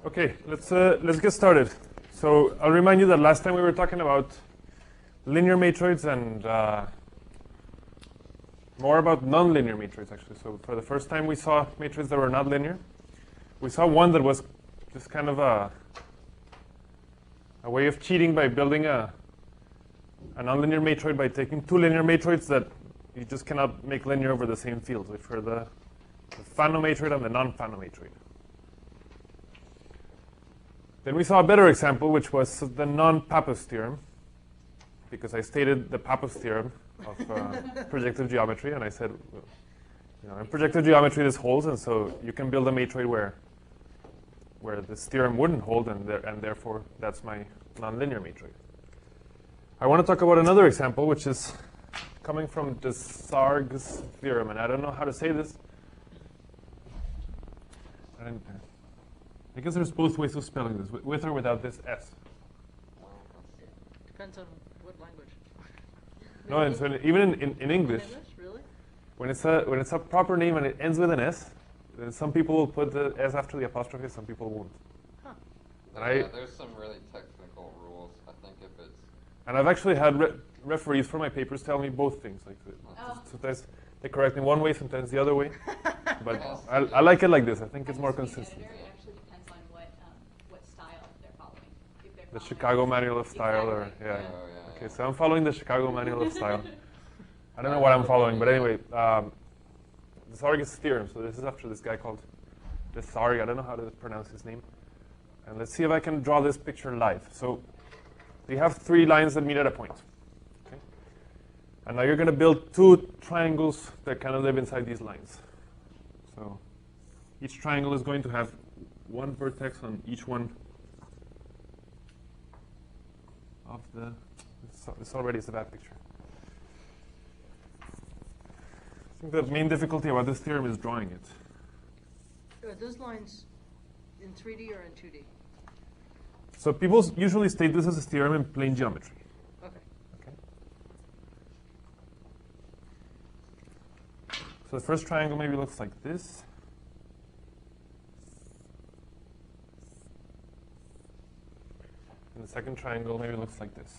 Okay, let's get started. So I'll remind you that last time we were talking about linear matroids and more about nonlinear matroids, actually. So for the first time we saw matroids that were not linear. We saw one that was just kind of a way of cheating by building a nonlinear matroid by taking two linear matroids that you just cannot make linear over the same fields, which were the Fano matroid and the non-Fano matroid. Then we saw a better example, which was the non-Pappus theorem, because I stated the Pappus theorem of projective geometry, and I said, in projective geometry this holds, and so you can build a matroid where this theorem wouldn't hold, and therefore that's my nonlinear matroid. I want to talk about another example, which is coming from Desargues theorem, and I don't know how to say this. I guess there's both ways of spelling this, with or without this S. Depends on what language. No, and so even in English, really? when it's a proper name and it ends with an S, then some people will put the S after the apostrophe, some people won't. Huh. Yeah, there's some really technical rules. I think if it's... And I've actually had referees for my papers tell me both things. Like sometimes they correct me one way, sometimes the other way. But I like it like this. I think it's more consistent. It actually depends on what style they're following. If they're The following Chicago Manual of Style, or exactly. yeah. Oh, yeah, Okay, so I'm following the Chicago Manual of Style. I don't know what I'm following, but anyway, Desargues theorem. So this is after this guy called Desargues. I don't know how to pronounce his name. And let's see if I can draw this picture live. So you have three lines that meet at a point. Okay? And now you're going to build two triangles that kind of live inside these lines. So each triangle is going to have one vertex on each one of the... This already is a bad picture. I think the main difficulty about this theorem is drawing it. Are those lines in 3D or in 2D? So people usually state this as a theorem in plane geometry. Okay. So the first triangle maybe looks like this. And the second triangle maybe looks like this.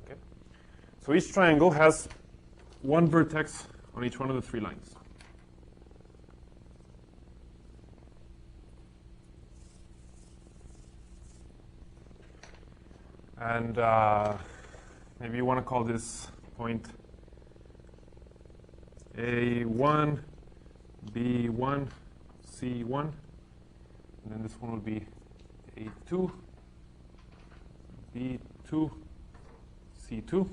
Okay. So each triangle has one vertex on each one of the three lines. And maybe you want to call this point A1, B1, C1. And then this one would be A2, B2, C2.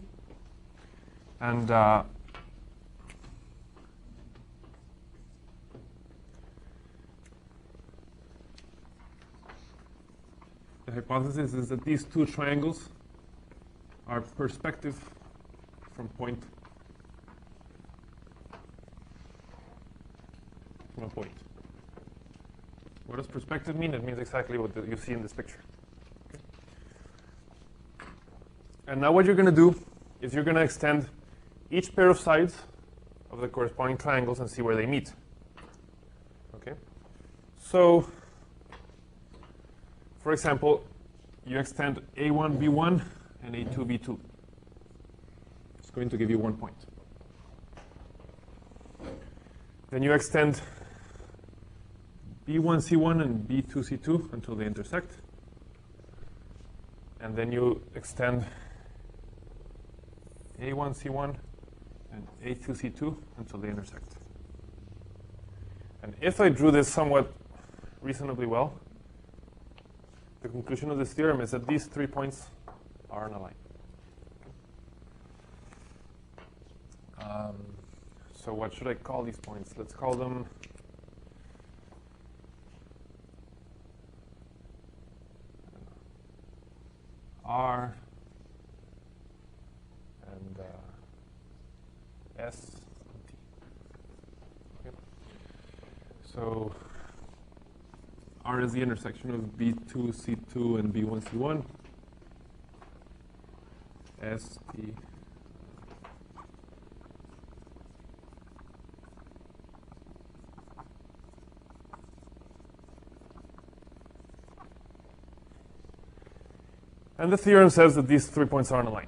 And the hypothesis is that these two triangles are perspective from a point. What does perspective mean? It means exactly what you see in this picture. Okay. And now what you're going to do is you're going to extend each pair of sides of the corresponding triangles and see where they meet. Okay. So, for example, you extend A1, B1 and A2, B2. It's going to give you 1 point. Then you extend B1, C1 and B2, C2 until they intersect. And then you extend A1, C1 and A2, C2 until they intersect. And if I drew this somewhat reasonably well, the conclusion of this theorem is that these 3 points are on a line. So what should I call these points? Let's call them R and S and T. Okay. So R is the intersection of B2, C2 and B1, C1. S, T, And the theorem says that these 3 points are on a line.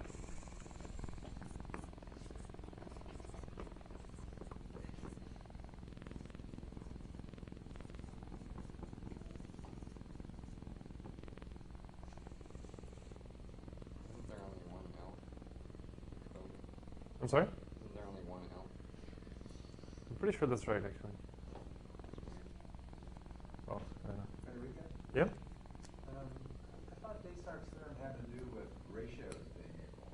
Isn't there only one L? I'm sorry? Isn't there only one L? I'm pretty sure that's right, actually. Well, I don't know. Federico? Yeah? I thought Desargues' theorem had to do with ratios being equal.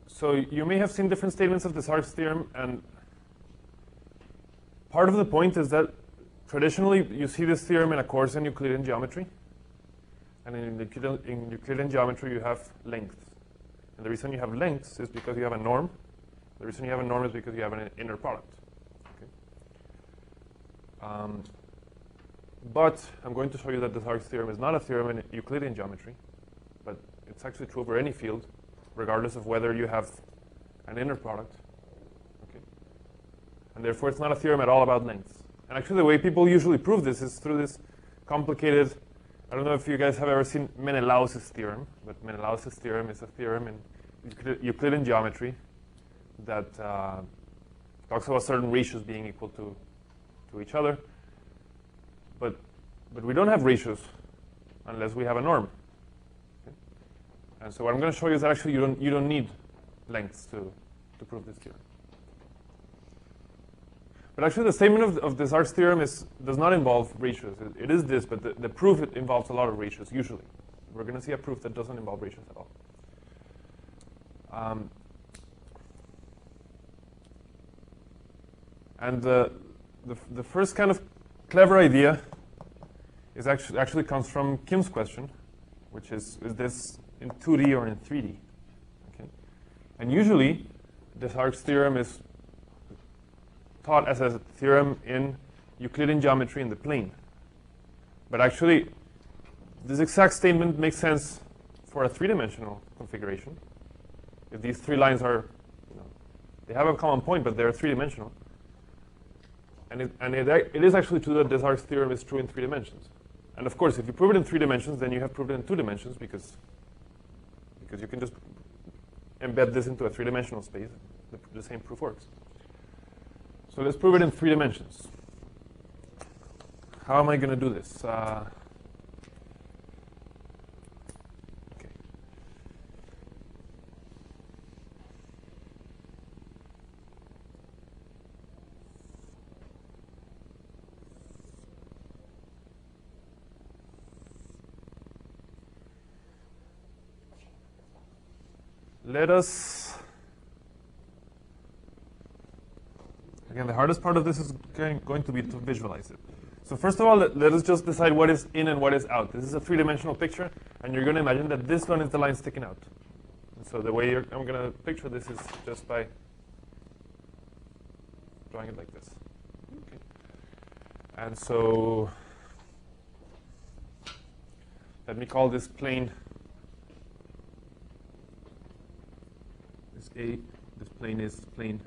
So you may have seen different statements of Desargues' theorem, and part of the point is that traditionally you see this theorem in a course in Euclidean geometry, and in Euclidean geometry you have lengths. And the reason you have lengths is because you have a norm. The reason you have a norm is because you have an inner product. Okay? But I'm going to show you that Desargues' theorem is not a theorem in Euclidean geometry, but it's actually true over any field, regardless of whether you have an inner product. Okay? And therefore, it's not a theorem at all about lengths. And actually, the way people usually prove this is through this complicated, I don't know if you guys have ever seen Menelaus' theorem, but Menelaus' theorem is a theorem in Euclidean geometry that talks about certain ratios being equal to each other. But we don't have ratios unless we have a norm. Okay? And so what I'm going to show you is that actually you don't need lengths to prove this theorem. But actually the statement of Desargues' theorem does not involve ratios. It is this, but the proof involves a lot of ratios, usually. We're going to see a proof that doesn't involve ratios at all. And the first kind of clever idea is actually comes from Kim's question, which is this in 2D or in 3D? Okay? And usually, Desargues' theorem is taught as a theorem in Euclidean geometry in the plane. But actually, this exact statement makes sense for a three-dimensional configuration. If these three lines are, they have a common point, but they're three-dimensional. And it is actually true that Desargues' theorem is true in 3 dimensions. And of course, if you prove it in 3 dimensions, then you have proved it in 2 dimensions because you can just embed this into a 3-dimensional space. The same proof works. So let's prove it in 3 dimensions. How am I going to do this? Okay. Let us, again, the hardest part of this is going to be to visualize it. So first of all, let us just decide what is in and what is out. This is a 3-dimensional picture, and you're going to imagine that this one is the line sticking out. And so the way I'm going to picture this is just by drawing it like this. Okay. And so let me call this plane A, this plane is plane,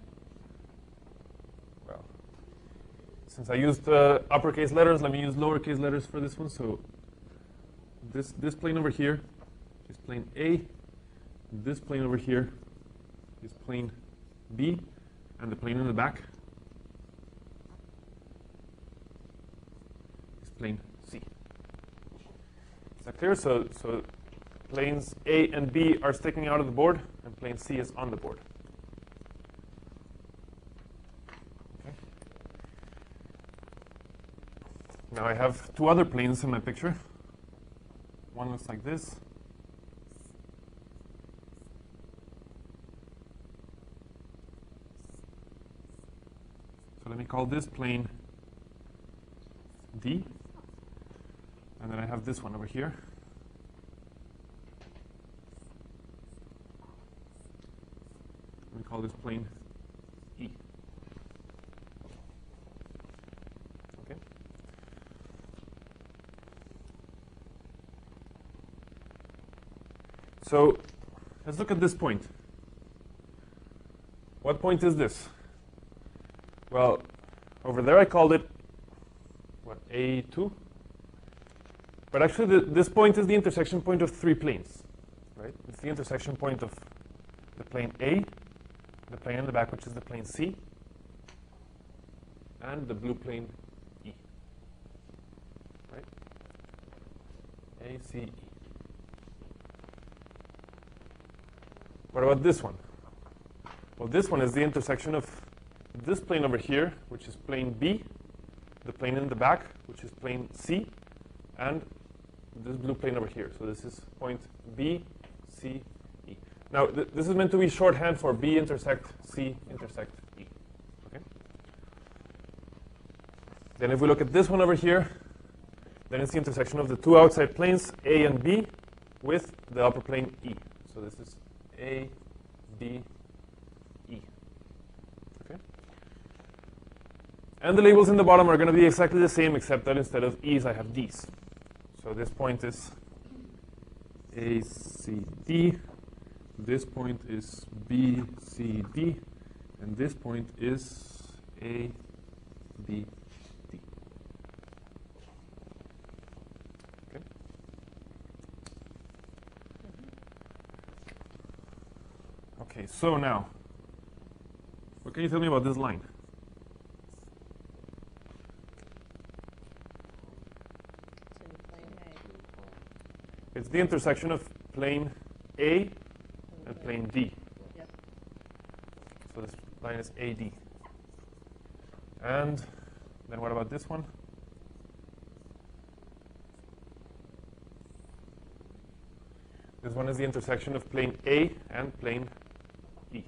well, since I used uppercase letters, let me use lowercase letters for this one. So this plane over here is plane A, this plane over here is plane B, and the plane in the back is plane C. Is that clear? So planes A and B are sticking out of the board, and plane C is on the board. Okay. Now I have 2 other planes in my picture. One looks like this. So let me call this plane D. And then I have this one over here. We call this plane E. Okay. So let's look at this point. What point is this? Well, over there I called it, what, A2? But actually, this point is the intersection point of three planes, right? It's the intersection point of the plane A, the plane in the back, which is the plane C, and the blue plane E, right? A, C, E. What about this one? Well, this one is the intersection of this plane over here, which is plane B, the plane in the back, which is plane C, and this blue plane over here. So this is point B, C, E. Now, this is meant to be shorthand for B intersect C intersect E. Okay? Then if we look at this one over here, then it's the intersection of the two outside planes, A and B, with the upper plane E. So this is A, B, E. Okay? And the labels in the bottom are going to be exactly the same, except that instead of E's, I have D's. So this point is A, C, D. This point is B, C, D. And this point is A, B, D. Okay? Okay, so now, what can you tell me about this line? It's the intersection of plane A and plane D. Yep. So this line is AD. And then what about this one? This one is the intersection of plane A and plane E.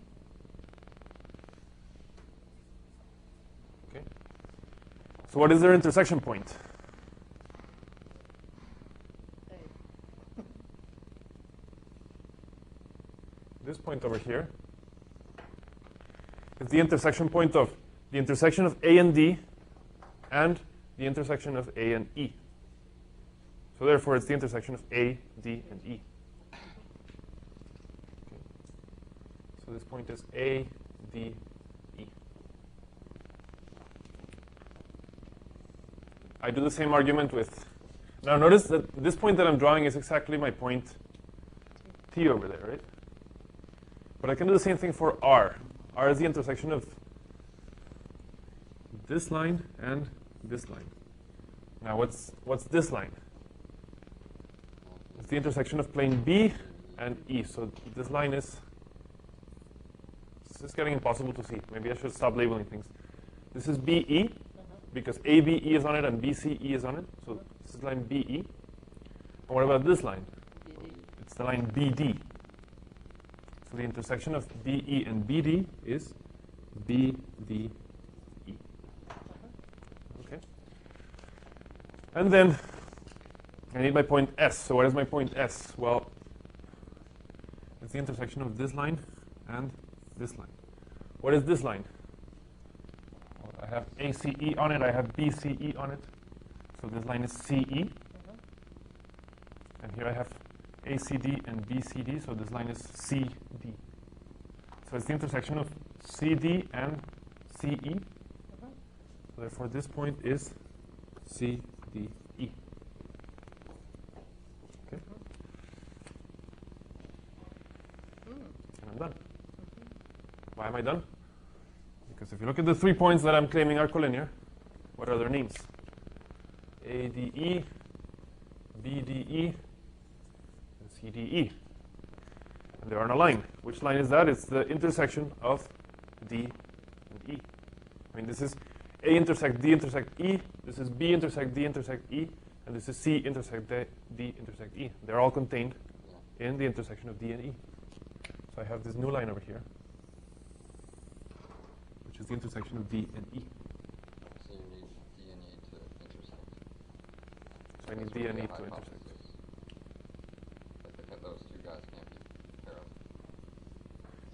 Okay. So what is their intersection point? This point over here is the intersection point of the intersection of A and D and the intersection of A and E. So therefore, it's the intersection of A, D, and E. Okay. So this point is A, D, E. I do the same argument with... Now notice that this point that I'm drawing is exactly my point T over there, right? But I can do the same thing for R. R is the intersection of this line and this line. Now what's this line? It's the intersection of plane B and E. So this line is... This is getting impossible to see. Maybe I should stop labeling things. This is BE, because ABE is on it and BCE is on it. So this is line BE. And what about this line? It's the line BD. So the intersection of BE and BD is BDE. Okay. And then I need my point S. So what is my point S? Well, it's the intersection of this line and this line. What is this line? Well, I have ACE on it. I have BCE on it. So this line is CE. And here I have ACD and BCD, so this line is CD. So it's the intersection of CD and CE. So therefore, this point is CDE. Okay. And I'm done. Why am I done? Because if you look at the 3 points that I'm claiming are collinear, what are their names? ADE, BDE, CDE. And they're on a line. Which line is that? It's the intersection of D and E. I mean, this is A intersect D intersect E. This is B intersect D intersect E. And this is C intersect D intersect E. They're all contained in the intersection of D and E. So I have this new line over here, which is the intersection of D and E. So you need D and E to intersect. So I need D and E to intersect. Those two guys can't be parallel.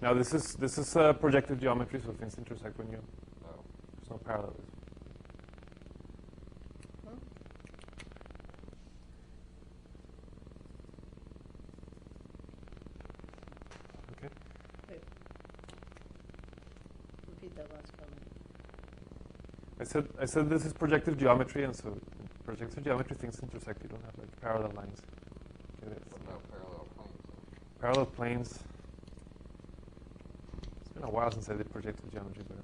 Now this is projective geometry, so things intersect when there's no parallelism. Okay. Wait. Repeat that last comment. I said this is projective geometry, and so in projective geometry things intersect. You don't have like parallel lines. Okay, What about parallel planes? parallel planes. It's been a while since I did projective geometry, but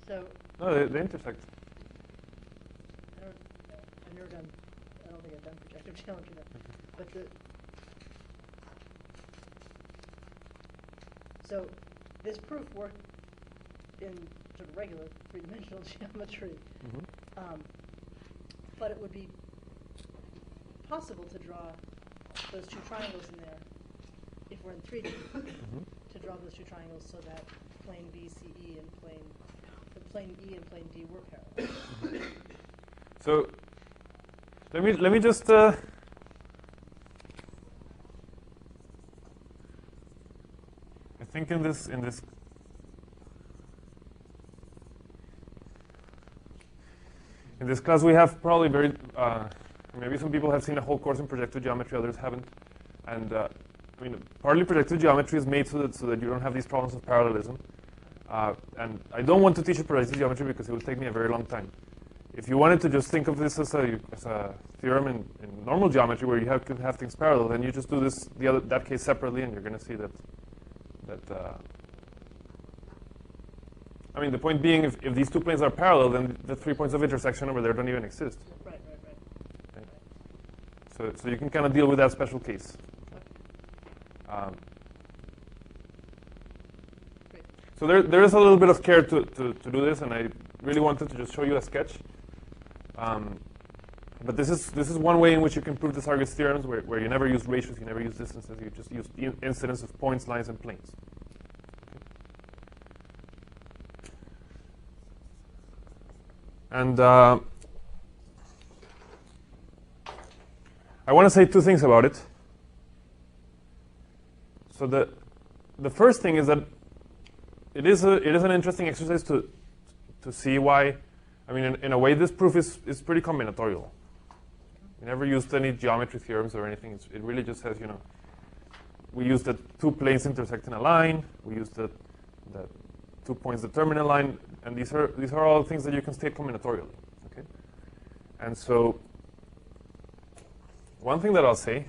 So, no, they intersect. I've never done, I don't think I've done projective geometry though. But so this proof worked in sort of regular three-dimensional geometry. But it would be possible to draw those two triangles in there if we're in 3D, to draw those two triangles so that plane BCE and plane E and plane D were parallel. So let me just I think in this class we have probably maybe some people have seen a whole course in projective geometry, others haven't, and I mean partly projective geometry is made so that you don't have these problems of parallelism, and I don't want to teach you projective geometry because it would take me a very long time. If you wanted to just think of this as a theorem in normal geometry where you can have things parallel, then you just do that case separately, and you're going to see that I mean, the point being, if these two planes are parallel, then the 3 points of intersection over there don't even exist. Right. Okay? So you can kind of deal with that special case. Great. So there is a little bit of care to do this, and I really wanted to just show you a sketch. But this is one way in which you can prove Desargues theorems, where you never use ratios, you never use distances, you just use incidence of points, lines, and planes. And I want to say two things about it. So the first thing is that it is an interesting exercise to see why. I mean, in a way, this proof is pretty combinatorial. We never used any geometry theorems or anything. It really just says, we use the two planes intersecting a line. We use the 2 points determine a line, and these are all things that you can state combinatorially. Okay, and so one thing that I'll say.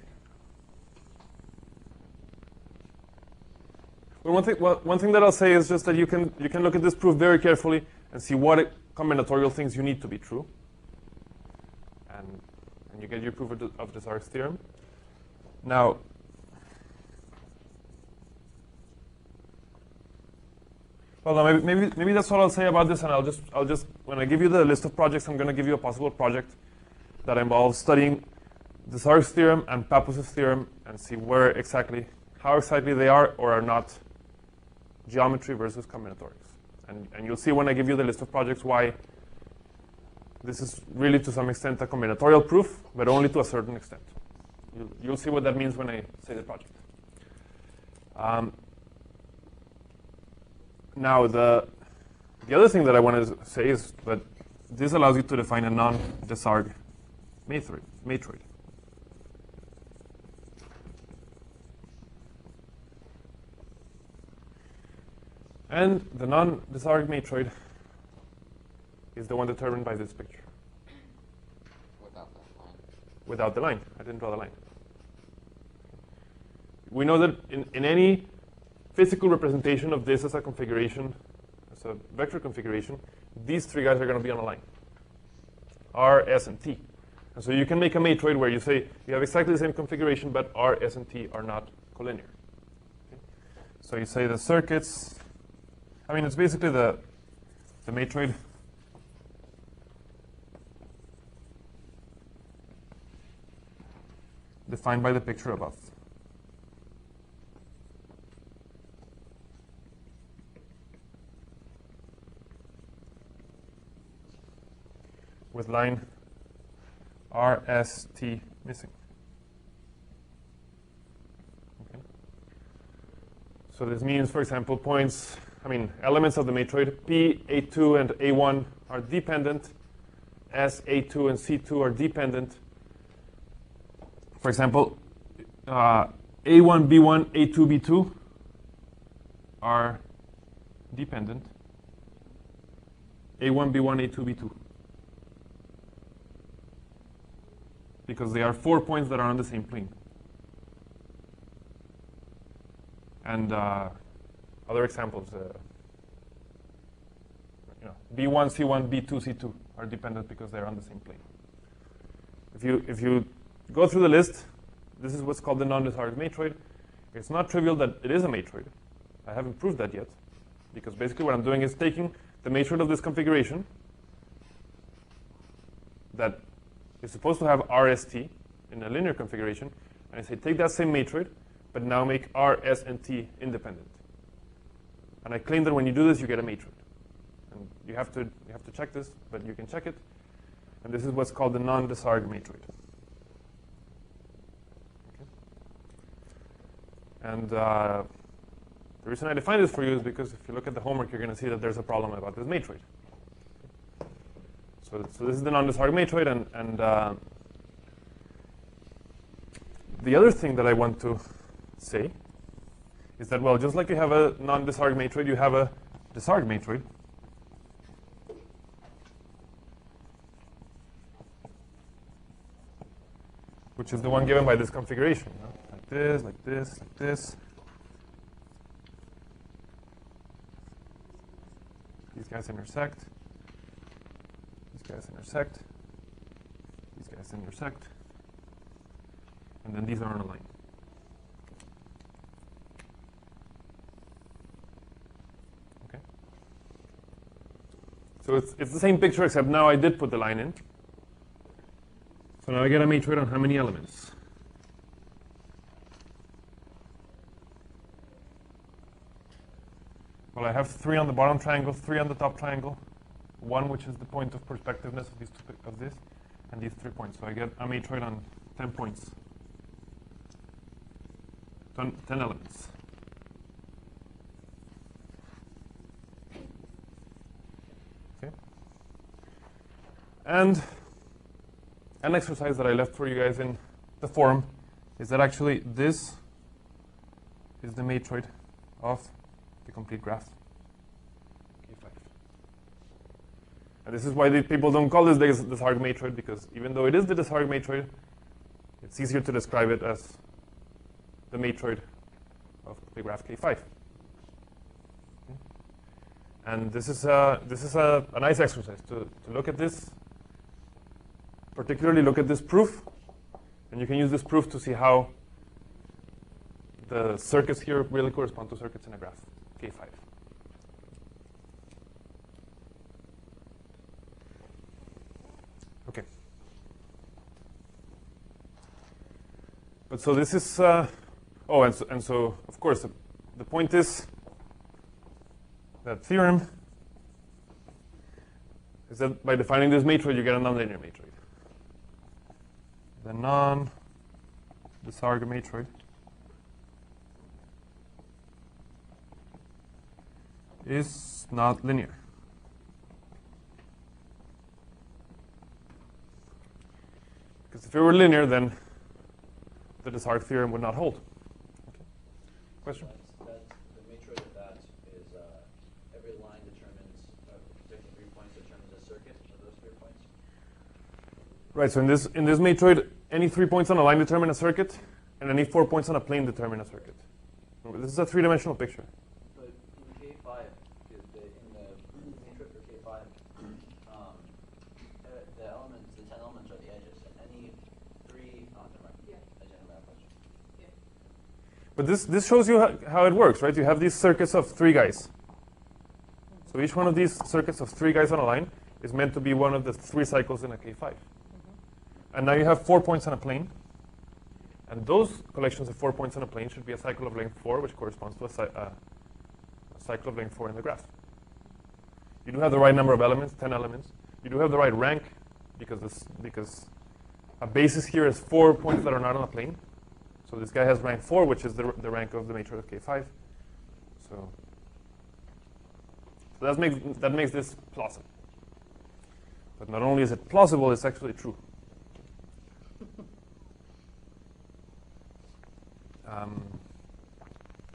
Well, one thing that I'll say is just that you can look at this proof very carefully and see what combinatorial things you need to be true, and you get your proof of Desargues theorem. Now, well, maybe that's all I'll say about this, and I'll just when I give you the list of projects, I'm going to give you a possible project that involves studying Desargues theorem and Pappus's theorem and see how exactly they are or are not geometry versus combinatorics. And you'll see when I give you the list of projects why this is really to some extent a combinatorial proof, but only to a certain extent. You'll see what that means when I say the project. Now, the other thing that I want to say is that this allows you to define a non-Desargues matroid. And the non-Desargues matroid is the one determined by this picture. Without that line. Without the line. I didn't draw the line. We know that in any physical representation of this as a configuration, as a vector configuration, these three guys are going to be on a line. R, S, and T. And so you can make a matroid where you say you have exactly the same configuration, but R, S, and T are not collinear. Okay? So you say the circuits, I mean, it's basically the matroid defined by the picture above. With line R, S, T missing. Okay. So this means, for example, elements of the matroid P, A2, and A1 are dependent. S, A2, and C2 are dependent. For example, A1, B1, A2, B2 are dependent. A1, B1, A2, B2. because they are 4 points that are on the same plane. And other examples, B1, C1, B2, C2 are dependent because they're on the same plane. If you go through the list, this is what's called the non-Desargues matroid. It's not trivial that it is a matroid. I haven't proved that yet, because basically what I'm doing is taking the matroid of this configuration that is supposed to have RST in a linear configuration, and I say take that same matroid, but now make R, S, and T independent. And I claim that when you do this, you get a matroid. And you have to check this, but you can check it. And this is what's called the non-Desargues matroid. Okay. And the reason I define this for you is because if you look at the homework, you're going to see that there's a problem about this matroid. So this is the non-Desargues matroid, and the other thing that I want to say is that, well, just like you have a non-Desargues matroid, you have a Desargues matroid. Which is the one given by this configuration. Like this, like this, like this. These guys intersect. These guys intersect. These guys intersect. And then these are on a line. Okay. So it's the same picture, except now I did put the line in. So now I get a matroid on how many elements? Well, I have 3 on the bottom triangle, 3 on the top triangle, 1 which is the point of perspectiveness of this, and these 3 points. So I get a matroid on 10 points, 10 elements. Okay. And an exercise that I left for you guys in the forum is that actually this is the matroid of the complete graph, K5. And this is why the people don't call this the Desargues matroid, because even though it is the Desargues matroid, it's easier to describe it as the matroid of the graph K5. Okay. And this is a nice exercise to look at this. Particularly look at this proof, and you can use this proof to see how the circuits here really correspond to circuits in a graph, K5. Okay. But so this is, so of course, the point is that theorem is that by defining this matroid, you get a nonlinear matroid. The non-Desargues matroid is not linear. Because if it were linear, then the Desargues theorem would not hold. Okay. Question? The matroid of that is every line determines, particular 3 points determines a circuit of those 3 points? Right, so in this matroid, any 3 points on a line determine a circuit, and any 4 points on a plane determine a circuit. Remember, this is a 3-dimensional picture. But in K5, in the matroid for K5, the elements, the 10 elements are the edges, and any 3, never mind. Yeah. I didn't have a question. Yeah. But this shows you how it works, right? You have these circuits of 3 guys. So each one of these circuits of 3 guys on a line is meant to be one of the 3 cycles in a K5. And now you have 4 points on a plane. And those collections of 4 points on a plane should be a cycle of length 4, which corresponds to a cycle of length 4 in the graph. You do have the right number of elements, 10 elements. You do have the right rank, because a basis here is 4 points that are not on a plane. So this guy has rank 4, which is the rank of the matroid of K5. So that makes this plausible. But not only is it plausible, it's actually true.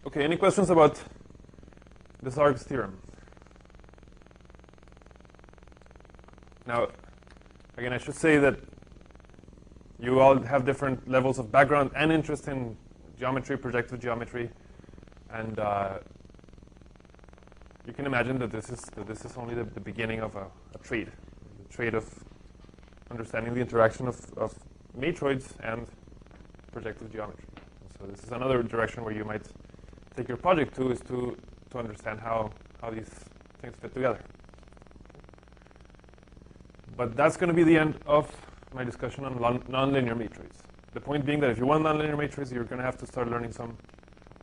Okay, any questions about Desargues theorem? Now, again, I should say that You all have different levels of background and interest in geometry, projective geometry, and you can imagine that this is only the beginning of a trade, the trade of understanding the interaction of matroids and projective geometry. So this is another direction where you might take your project to, is to understand how these things fit together. But that's going to be the end of my discussion on nonlinear matrices. The point being that if you want nonlinear matrices, you're going to have to start learning some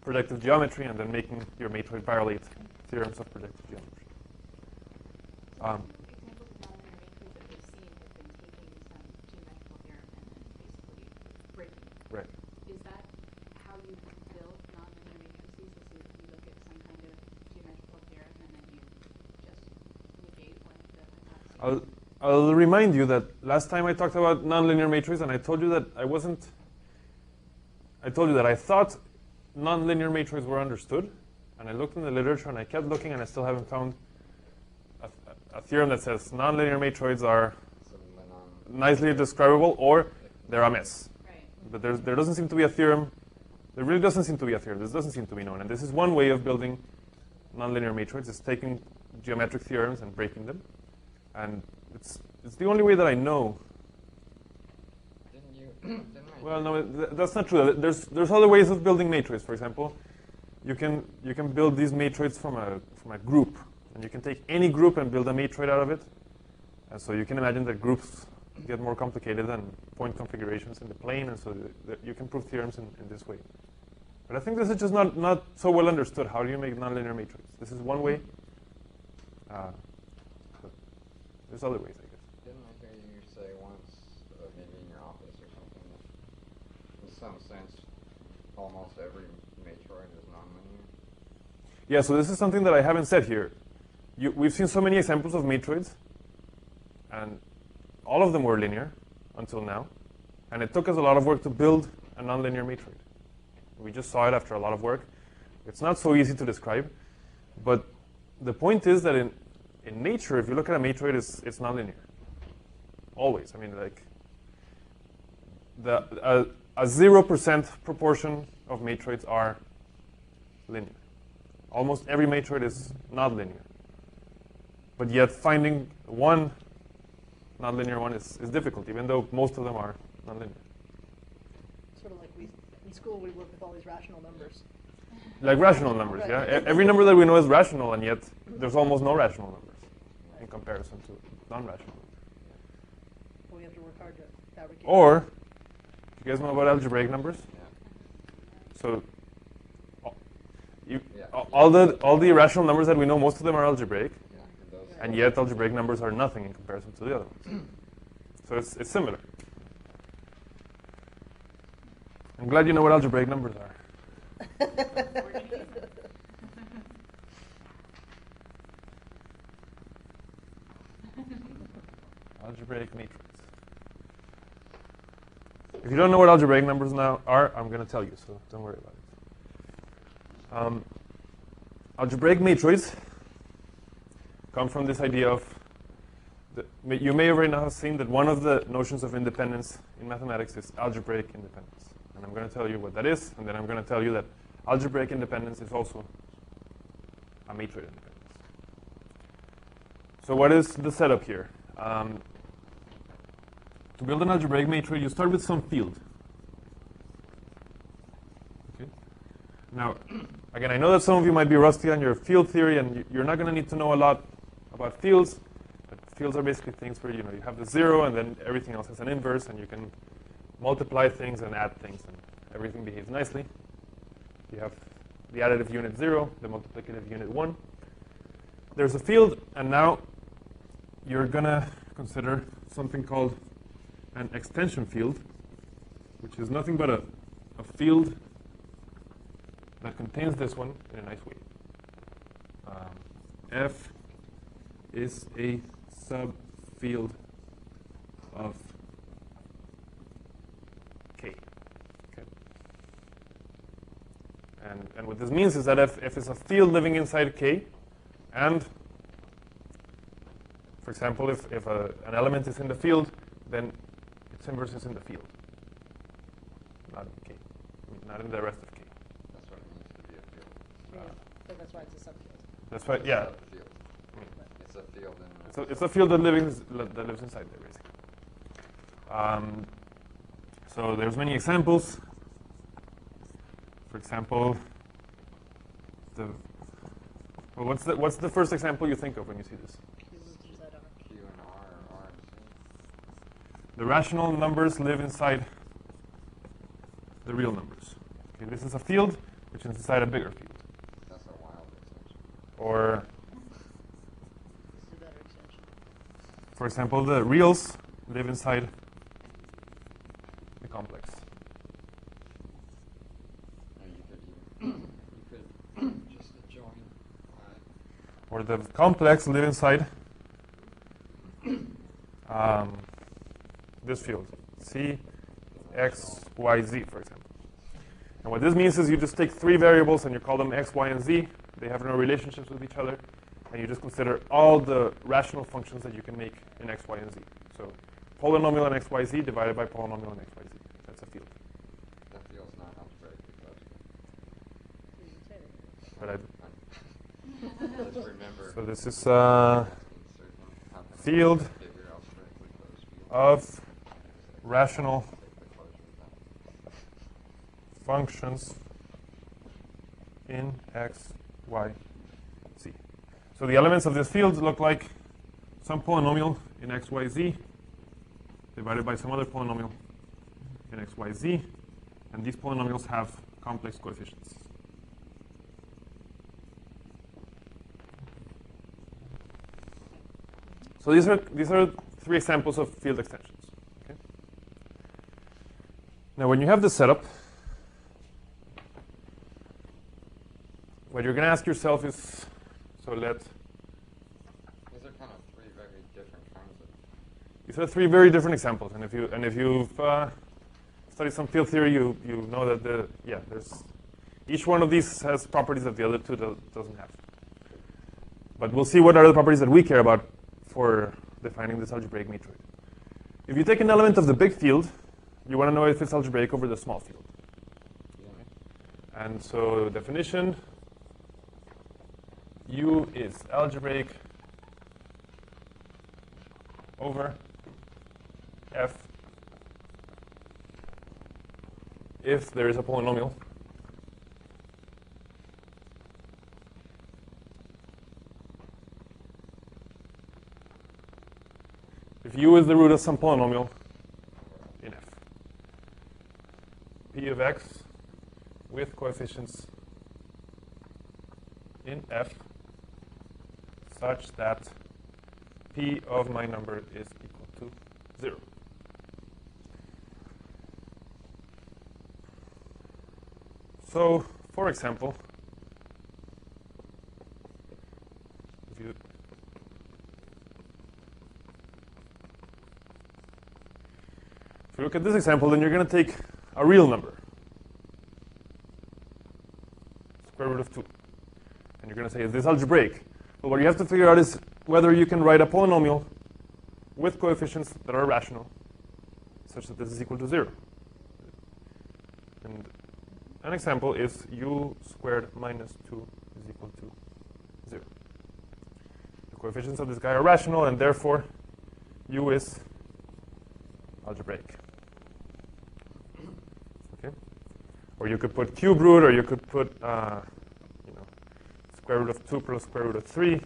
projective geometry and then making your matroid violate theorems of projective geometry. Examples of nonlinear matrices that we've seen have been taking some geometrical theorem and then basically breaking it. Right. Is that how you build nonlinear matrices? Is you look at some kind of geometrical theorem and then you just negate one of the hypotheses? I'll remind you that last time I talked about nonlinear matrices, and I told you that I thought nonlinear matrices were understood, and I looked in the literature and I kept looking and I still haven't found a theorem that says nonlinear matrices are nicely describable or they're a mess. Right. But there doesn't seem to be a theorem. There really doesn't seem to be a theorem. This doesn't seem to be known. And this is one way of building nonlinear matrices, is taking geometric theorems and breaking them. And it's the only way that I know. Didn't I? Well, no, that's not true. There's other ways of building matrices. For example, you can build these matrices from a group, and you can take any group and build a matroid out of it. And so you can imagine that groups get more complicated than point configurations in the plane, and so you can prove theorems in this way. But I think this is just not so well understood. How do you make nonlinear matrices? This is one way. But there's other ways, I guess. Didn't I hear you say once, maybe in your office or something, that in some sense, almost every matroid is nonlinear? Yeah, so this is something that I haven't said here. We've seen so many examples of matroids, and all of them were linear until now. And it took us a lot of work to build a nonlinear matroid. We just saw it after a lot of work. It's not so easy to describe, but the point is that in nature, if you look at a matroid, it's nonlinear. Always. I mean, like, a 0% proportion of matroids are linear. Almost every matroid is not linear. But yet finding one nonlinear one is difficult, even though most of them are nonlinear. Sort of like in school we work with all these rational numbers. Like rational numbers, Right. yeah? Every number that we know is rational, and yet there's almost no rational numbers in comparison to non-rational numbers. But we have to work hard to fabricate. Or, you guys know about algebraic numbers? Yeah. So, Yeah. all the irrational numbers that we know, most of them are algebraic, Yeah, and those and yet algebraic numbers are nothing in comparison to the other ones. So it's similar. I'm glad you know what algebraic numbers are. Algebraic matrix. If you don't know what algebraic numbers now are, I'm going to tell you, so don't worry about it. Algebraic matrices come from this idea of, you may already now have seen that one of the notions of independence in mathematics is algebraic independence. And I'm going to tell you what that is, and then I'm going to tell you that algebraic independence is also a matroid independence. So what is the setup here? To build an algebraic matroid, you start with some field. Okay. Now, again, I know that some of you might be rusty on your field theory, and you're not going to need to know a lot about fields. But fields are basically things where you have the zero, and then everything else has an inverse, and you can multiply things and add things, and everything behaves nicely. You have the additive unit 0, the multiplicative unit 1. There's a field, and now you're going to consider something called an extension field, which is nothing but a field that contains this one in a nice way. F is a subfield of K. Okay. And what this means is that F is a field living inside K, and for example, if an element is in the field, then its inverse is in the field. not in K. I mean, not in the rest of K. That's what it means to be a field. Yeah, so that's why it's a subfield. That's why, yeah. It's a field. It's a field in It's a field that lives inside there, basically. So there's many examples. For example, what's the first example you think of when you see this? Q and R or R and C. The rational numbers live inside the real numbers. Okay, this is a field which is inside a bigger field. That's a wild extension. Or, This is a better extension. for example, the reals live inside the complex. And you could just join Or the complex live inside this field, C, X, Y, Z, for example. And what this means is you just take three variables and you call them X, Y, and Z. They have no relationships with each other. And you just consider all the rational functions that you can make in X, Y, and Z. So polynomial in X, Y, Z divided by polynomial in X, Y, Z. That's a field. that field's not algebraic because You can say that. But just remember so this is a field figure algebraically closed field. of rational Take the closure of that. functions in X, Y, Z. So the elements of this field look like some polynomial in X, Y, Z divided by some other polynomial in X, Y, Z. And these polynomials have complex coefficients. So these are three examples of field extensions. Okay? Now, when you have this setup, what you're going to ask yourself is, so let These are kind of three very different kinds of. these are three very different examples, and if you've studied some field theory, you know that there's each one of these has properties that the other two doesn't have. But we'll see what are the properties that we care about for defining this algebraic matroid. If you take an element of the big field, you want to know if it's algebraic over the small field. And so definition, U is algebraic over F if there is a polynomial if U is the root of some polynomial in F. P of X with coefficients in F such that P of my number is equal to 0. So, for example, if you look at this example, then you're going to take a real number, square root of 2. And you're going to say, is this algebraic? Well, what you have to figure out is whether you can write a polynomial with coefficients that are rational, such that this is equal to 0. And an example is u squared minus 2 is equal to 0. The coefficients of this guy are rational, and therefore u is algebraic. Okay? Or you could put cube root, or you could put square root of 2 plus square root of 3.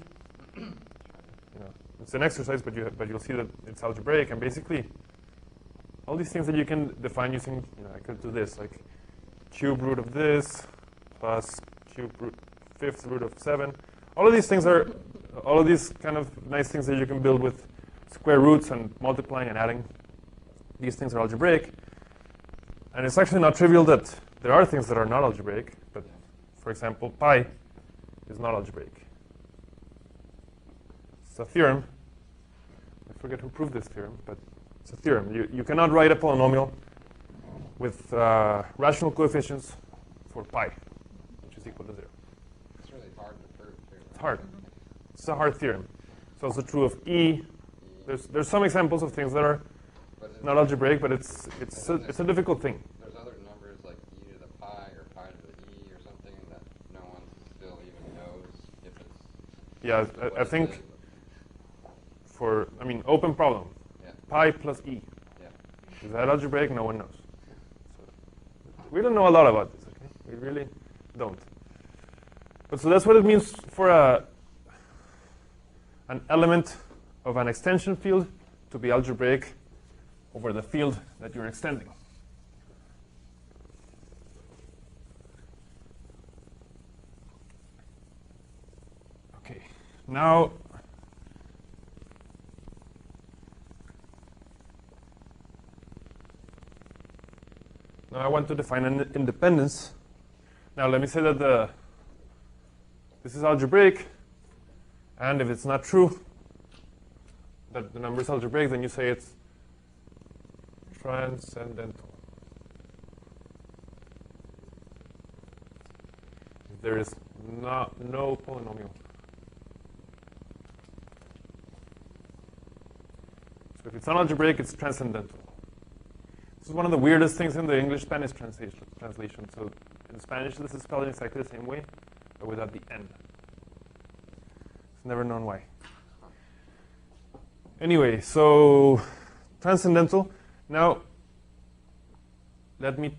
It's an exercise, but you'll see that it's algebraic, and basically all these things that you can define using, I could do this, like cube root of this plus cube root fifth root of 7. All of these things are, all of these kind of nice things that you can build with square roots and multiplying and adding. These things are algebraic. And it's actually not trivial that there are things that are not algebraic, but for example, pi is not algebraic. It's a theorem. I forget who proved this theorem, but it's a theorem. You cannot write a polynomial with rational coefficients for pi, which is equal to 0. It's really hard to prove, too. Right? It's hard. It's a hard theorem. It's also true of E. There's some examples of things that are not algebraic, but it's a difficult thing. There's other numbers Yeah, I think for, I mean, open problem, Yeah. pi plus e. Yeah. Is that algebraic? No one knows. So we don't know a lot about this, okay? We really don't. But so that's what it means for an element of an extension field to be algebraic over the field that you're extending. Okay, now I want to define an independence. Now let me say that this is algebraic, and if it's not true that the number is algebraic, then you say it's transcendental. If there is no polynomial. So if it's not algebraic, it's transcendental. This is one of the weirdest things in the English-Spanish translation. So in Spanish, this is spelled exactly the same way, but without the N. It's never known why. Anyway, so transcendental. Now, let me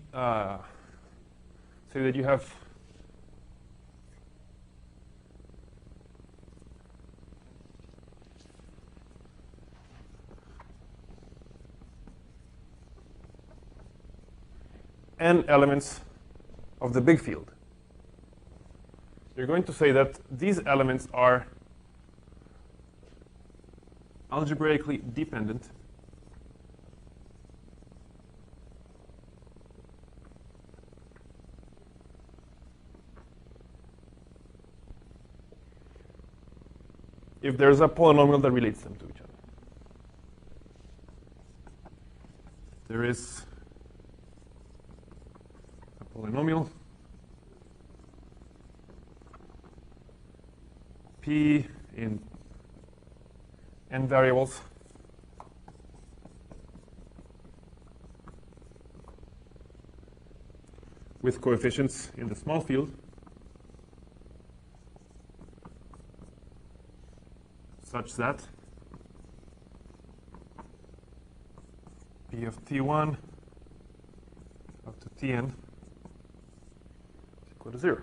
say that you have n elements of the big field. You're going to say that these elements are algebraically dependent if there's a polynomial that relates them to each other. There is a polynomial P in n variables with coefficients in the small field such that P of T1 up to Tn is equal to 0.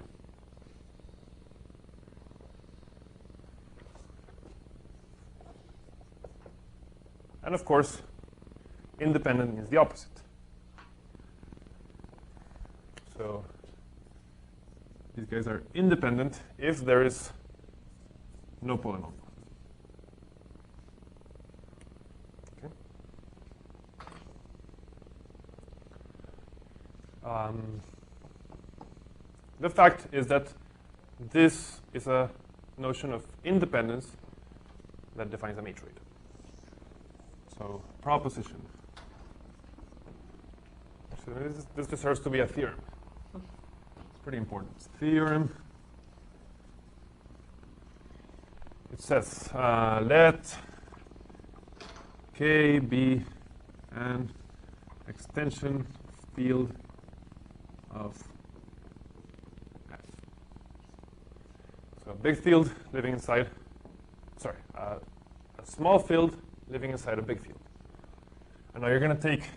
And of course, independent means the opposite. So these guys are independent if there is no polynomial. Okay. The fact is that this is a notion of independence that defines a matroid. So proposition. So this deserves to be a theorem. It's pretty important. It's theorem. It says let K be an extension field of F. So a big field living inside, a small field living inside a big field. And now you're going to take,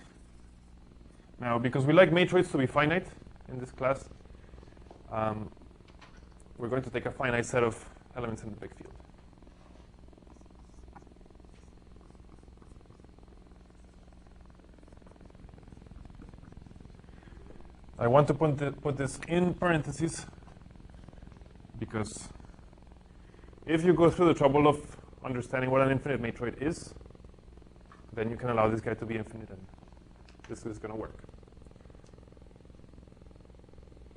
now because we like matroids to be finite in this class, we're going to take a finite set of elements in the big field. I want to put this in parentheses because if you go through the trouble of understanding what an infinite matroid is, then you can allow this guy to be infinite and this is going to work.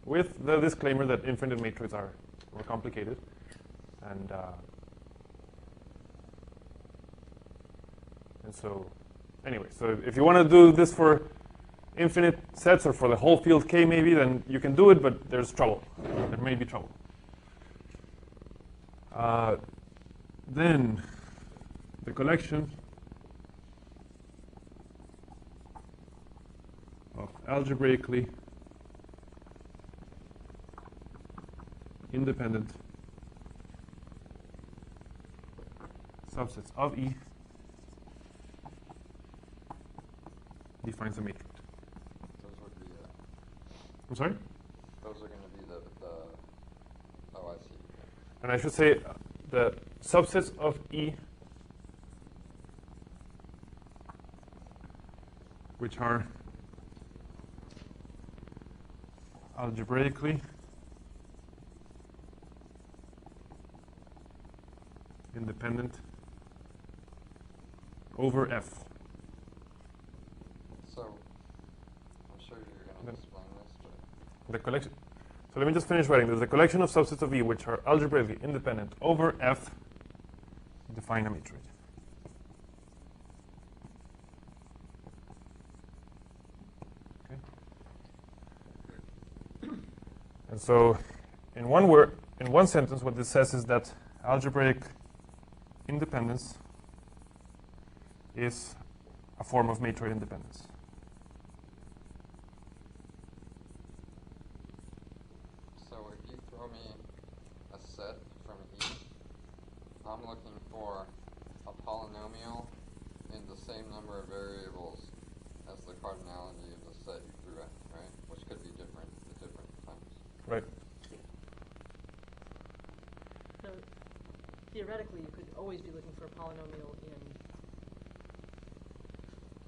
With the disclaimer that infinite matroids are more complicated. And so, anyway, so if you want to do this for infinite sets or for the whole field K maybe, then you can do it, but there's trouble. There may be trouble. Then the collection of algebraically independent subsets of E defines a matrix. Those would be, I'm sorry? those are going to be the, oh, I see. And I should say the subsets of E which are algebraically independent over F. So, I'm sure you're going to explain this, but The collection. So let me just finish writing. There's a collection of subsets of E which are algebraically independent over F. Define a matroid. Okay. And so, in one word, in one sentence, what this says is that algebraic independence is a form of matroid independence. so if you throw me a set from E, I'm looking for a polynomial in the same number of variables as the cardinality of the set you threw at, right? Which could be different at different times. Right. So theoretically, you could always be looking for a polynomial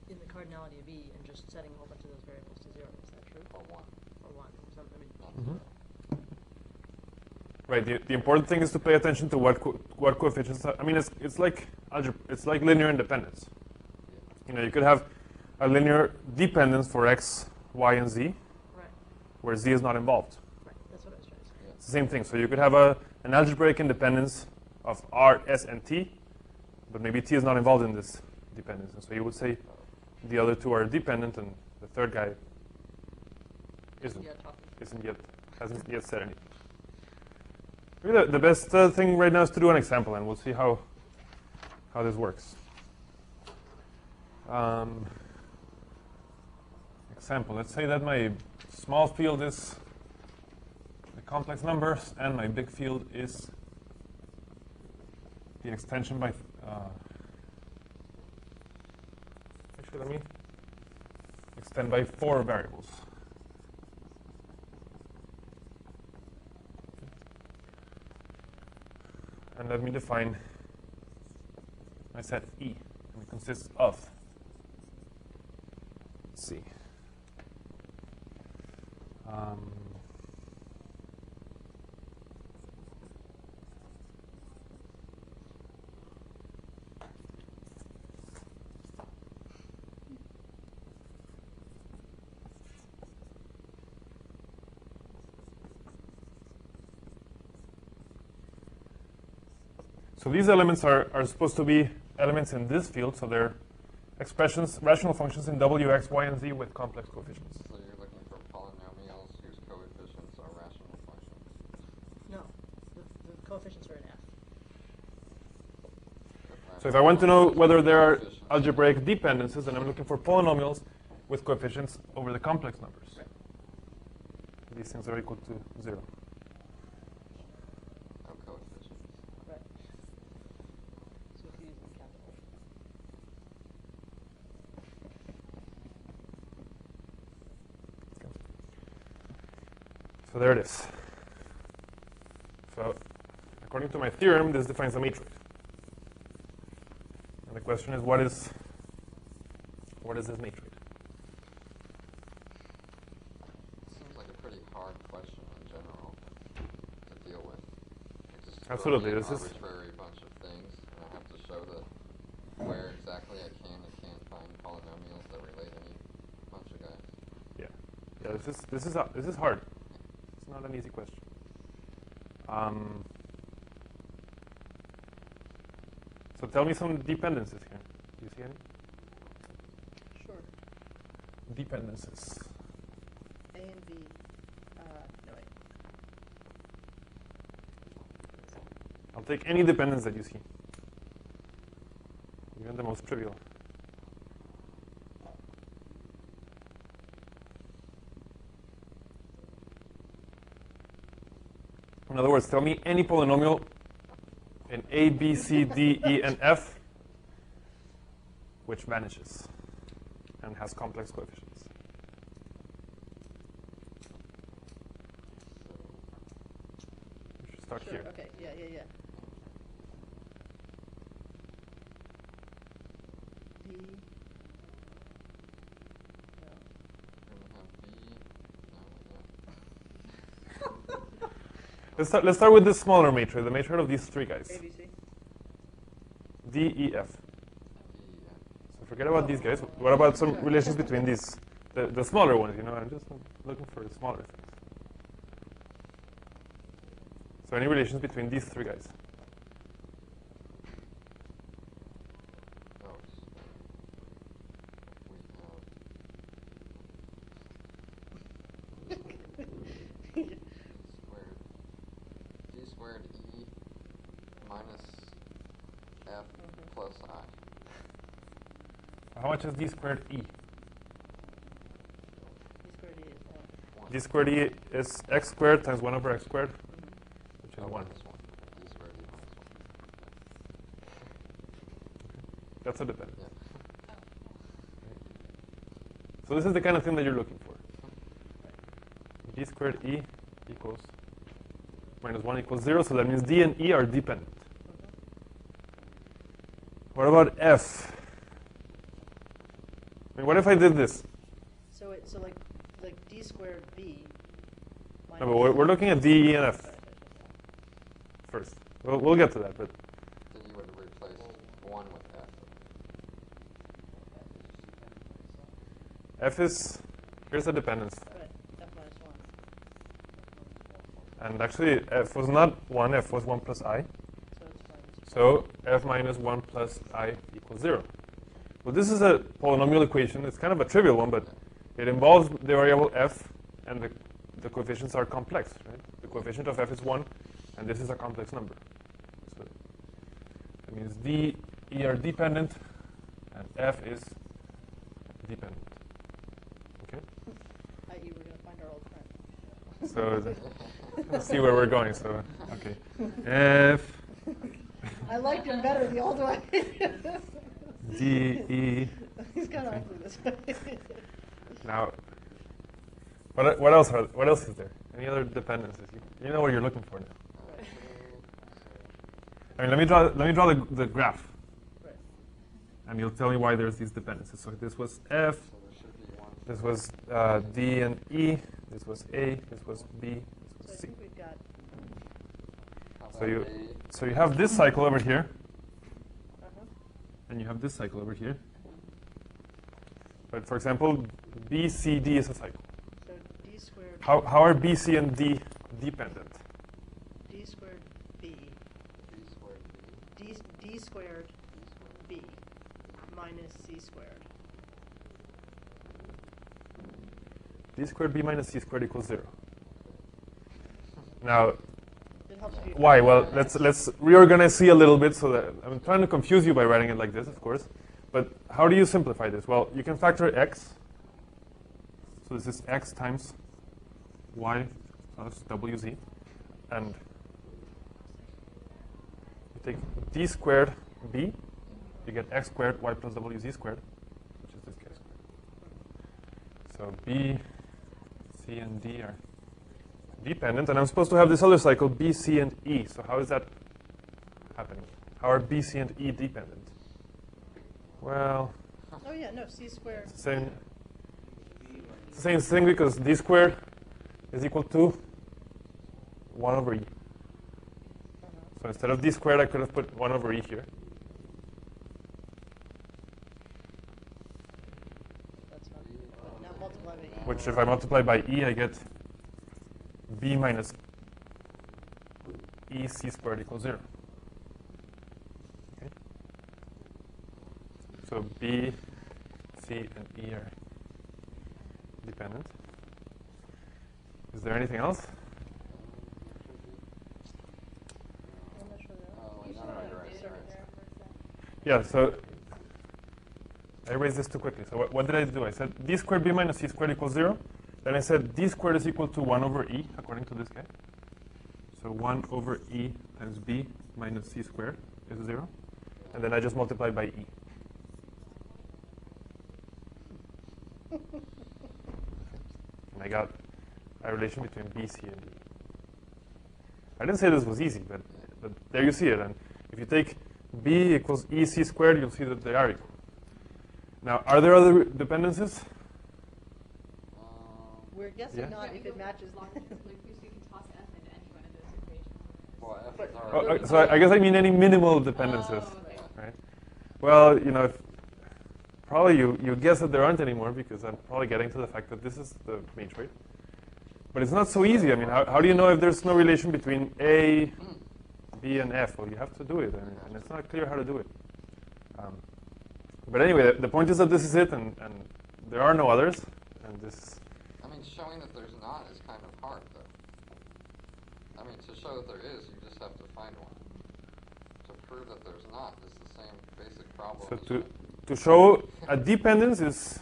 in the cardinality of E and just setting a whole bunch of those variables to 0. Is that true? Or one. Or 1? Not Mhm. zero. Right. The important thing is to pay attention to what coefficients are. I mean, it's like it's like linear independence. You know, you could have a linear dependence for x, y, and z, Right. where z is not involved. Right. That's what I was trying to say. Yeah. It's the same thing. So you could have an algebraic independence of r, s, and t, but maybe t is not involved in this dependence. And so you would say the other two are dependent, and the third guy isn't. Yeah, talking. Hasn't yet said anything. Maybe the best thing right now is to do an example, and we'll see how this works. Example, let's say that my small field is the complex numbers, and my big field is the extension by, actually let me extend by 4 variables. And let me define my set E, and it consists of C. So these elements are supposed to be elements in this field, so they're expressions, rational functions in w, x, y, and z with complex coefficients. So you're looking for polynomials whose coefficients are rational functions. No. The coefficients are in F. So if I want to know whether there are Coefficients. algebraic dependencies, then I'm looking for polynomials with coefficients over the complex numbers. Right. These things are equal to 0. No coefficients. Right. So if you use the capital. So there it is. So according to my theorem, this defines a matrix. And the question is, what is this matrix? Seems like a pretty hard question in general to deal with. It just Absolutely, throws me this an is- arbitrary bunch of things, and I have to show that where exactly I can and can't find polynomials that relate any bunch of guys. Yeah, this is hard. It's not an easy question. So tell me some dependencies here. Do you see any Sure. dependencies? A and B. No, wait. I'll take any dependence that you see, even the most trivial. In other words, tell me any polynomial in A, B, C, D, E, and F, which vanishes and has complex coefficients. We should start Sure, here. okay, yeah. D. No. Let's start with this smaller matrix, the matrix of these three guys. A, B, C. D, E, F. So forget about these guys. What about some relations between these, the smaller ones? You know, I'm just looking for the smaller things. So any relations between these three guys? D squared E minus F plus I. How much is D squared E? D squared E is 1. D squared E is x squared times 1 over x squared, which is 1. Minus 1. D squared E minus 1. That's a dependence. Yeah. So this is the kind of thing that you're looking for. D squared E equals minus 1 equals 0, so that means D and E are dependent. What about F? I mean, what if I did this? So like D squared B. No, but we're looking at D, E, and F first. We'll get to that, but Then you would replace 1 with F. F is, here's the dependence. Right, F minus 1. And actually, F was not 1, F was 1 plus I. So it's minus. So F minus 1 plus I equals 0. Well, this is a polynomial equation. It's kind of a trivial one, but it involves the variable F, and the coefficients are complex, right? The coefficient of F is 1, and this is a complex number. So that means D, E are dependent, and F is dependent. Okay? I.e. we're going to find our old friend. So let's see where we're going. So, okay. F, I liked him better the old way. D, E. He's kind of ugly this way. Now, what else is there? Any other dependencies? You know what you're looking for now. I mean, let me draw the graph, Right. and you'll tell me why there's these dependencies. So this was F, So there should be 1. this was D and E, this was A, this was B, So this I was C. think we've got. How So about you A? so you have this cycle over here, Uh-huh. and you have this cycle over here. But for example, B, C, D is a cycle. So D squared. How are B, C, and D dependent? D squared B. D squared B. D squared B minus C squared. D squared B minus C squared equals 0. Now, It helps if you. why? Well, let's reorganize C a little bit so that I'm trying to confuse you by writing it like this, of course. But how do you simplify this? Well, you can factor x. So this is x times y plus wz. And you take d squared b, you get x squared y plus wz squared, which is this k squared. So b, c, and d are dependent. And I'm supposed to have this other cycle, b, c, and e. So how is that happening? How are b, c, and e dependent? Well, Oh yeah, no, C squared. it's the same thing because d squared is equal to 1 over e. So instead of d squared, I could have put 1 over e here. That's fine. Now multiply by E. Which if I multiply by e, I get b minus e c squared equals 0. Okay. So b, c, and e are dependent. Is there anything else? I'm not sure there are. Oh, wait, no, you're right, you're right. Yeah, so I erased this too quickly. So what did I do? I said d squared b minus c squared equals 0. Then I said d squared is equal to 1 over e, according to this guy. So 1 over e times b minus c squared is 0. And then I just multiply by e. And I got a relation between b, c, and d. I didn't say this was easy, but there you see it. And if you take b equals e c squared, you'll see that they are equal. Now, are there other dependencies? We're guessing Yeah. not if it matches. As long as it's like, so you can toss F into any one of those equations. Well, F But- is Oh, already. so I guess I mean any minimal dependencies, Oh, okay. right? Well, you know, probably you guess that there aren't anymore because I'm probably getting to the fact that this is the matroid. But it's not so easy. I mean, how do you know if there's no relation between A, B, and F? Well, you have to do it, and it's not clear how to do it. But anyway, the point is that this is it, and there are no others, and this. I mean, showing that there's not is kind of hard, though. I mean, to show that there is, you just have to find one. To prove that there's not is the same basic problem. So as to show a dependence is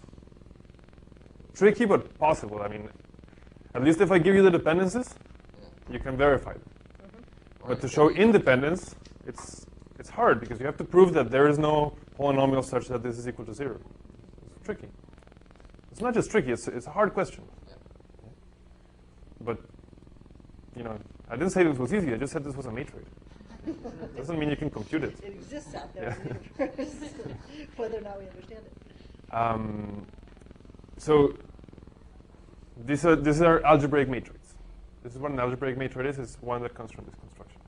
tricky but possible. I mean, at least if I give you the dependencies, yeah. you can verify them. Or But you to can show use- independence, it's hard because you have to prove that there is no polynomial such that this is equal to 0. It's tricky. It's not just tricky, it's a hard question. Yeah. But, you know, I didn't say this was easy, I just said this was a matroid. Doesn't mean you can compute it. It exists out there in the universe, whether or not we understand it. So these are algebraic matroids. This is what an algebraic matroid is. It's one that comes from this construction.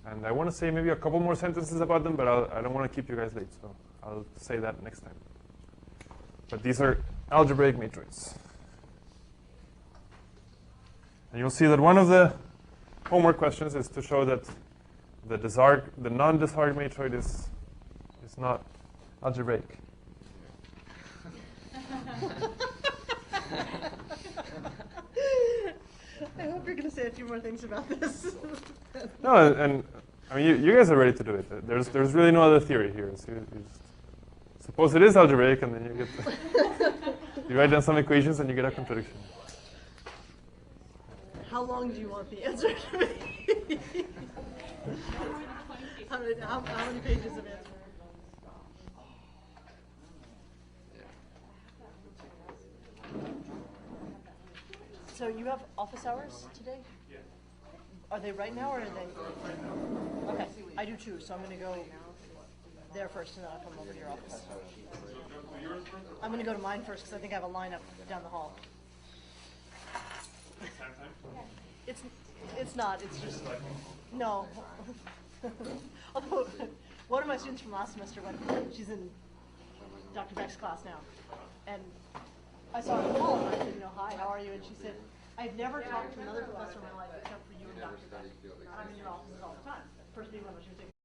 And I want to say maybe a couple more sentences about them, but I don't want to keep you guys late, so I'll say that next time. But these are algebraic matroids. And you'll see that one of the homework questions is to show that the non-Desargues matroid is not algebraic. I hope you're going to say a few more things about this. No, and I mean, you guys are ready to do it. There's really no other theory here. So you just suppose it is algebraic, and then you get you write down some equations, and you get a contradiction. How long do you want the answer to be? how many pages of answer? So you have office hours today? Yeah. Are they right now or are they? Okay, I do too, so I'm going to go there first and then I'll come over to your office. I'm going to go to mine first because I think I have a lineup down the hall. It's not, it's just, no. Although, one of my students from last semester went, she's in Dr. Beck's class now, and I saw her in the hall and I said, hi, how are you? And she said, I've never talked to another professor in my life except for you and Dr. Beck. I'm in your offices all the time. First meeting when she was taking